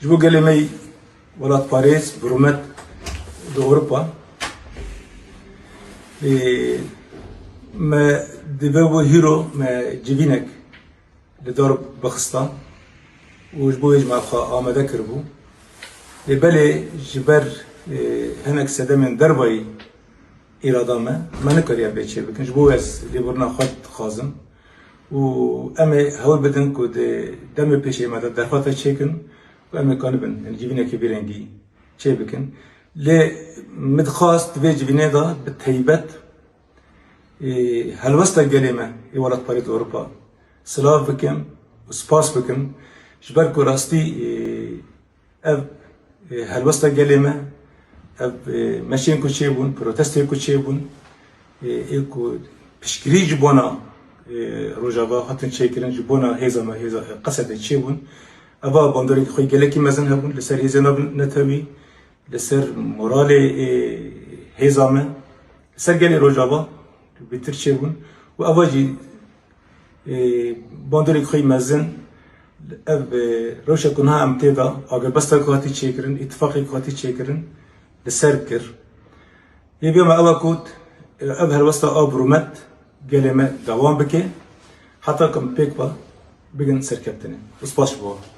Ji bo gelê me welat Parêz bi rûmet di Ewropa me dibe bo hîro me civînek li dar bixistan û ji bo wê me xwe amade kiribû. Lê belê ji ber hinek sedemên derbayî îrada me nikariye bê çê bikin. Ji bo ez lêborina xwe dixwazim û em ê hewl bidin ku di demê pêşê me de derfeta çêkin û em ê kanibin civînekê bêrengî çê bikin. Lê min dixwast divê civînê de bi taybet helwesta gelê me ê welat Parêz Ewropa silav bikim û spas bikim ji ber ku rastî ev helwesta gelê me ev meşên ku çêbûn, protestê ku çêbûn ê ku piştgirî ji bona Rojava hatin çêkirin ji bona hêza me hêza Qesedê çêbûn. Eva banderekî xwe gelekî mezin hebûn li ser hêzên netewî, li ser moralê hêza me, li ser gelê Rojava bêtir çêbûn û eva jî banderekî xwe mezin ev rewşa ku niha em tê da agrbesta ku hatî çêkirin, îtifaqê ku hatî çêkirin li ser kir. Hêviya me ew e ku ev helwesta a bi rûmet gelê me dewam bike heta ku em pêk ve bigin serkeftinê. Spas ji bo we.